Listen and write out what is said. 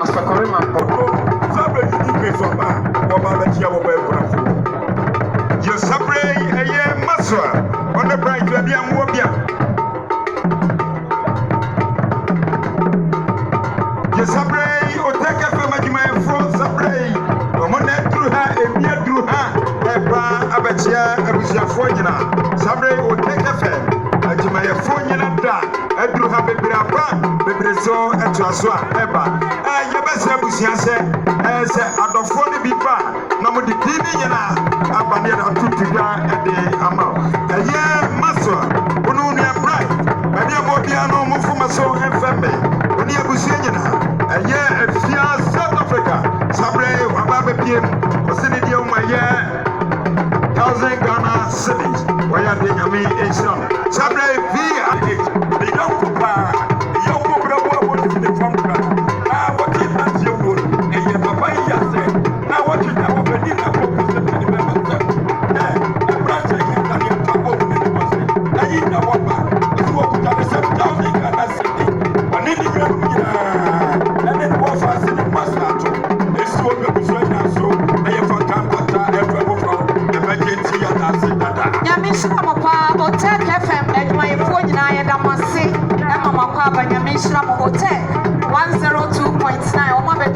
Asokore Manpong. Sabre ni Kesoma, Wama Bechia Wabekura. You sabre a year maswa on the bright to be a mobia. You sabre or take a family my friend sabre. Omona through her, a beer through her, a bar, a bechia, a busia fortuna. Sabre or take a fair. To my phone, I do have a brapa, the so and to as well. Eba, I never said, as a phone be bad. No more the TV, a banner of 2 at the amount. A year, Master, when only a bright, and there will be a normal for my soul and family. When you have a year, a fear South Africa, Sabre, Wababa Pim, was in the my year. Nyami Asian. Sabre VH. The young Kupa, the young Kupa was in the front. Ah, what is that you would? And your papa said, now what you have opened in a book was the member. Mmrantie can you talk about the I need a woman. You walk to the 7,000 and I said, I need to grab me. And then was fast in the master. This will be now so. I have a camp ever emergency and I said that. Nyamisha Papa, Hotel FM, and my phone, I had a massive Emma Papa, Nyamisha Hotel 102.9.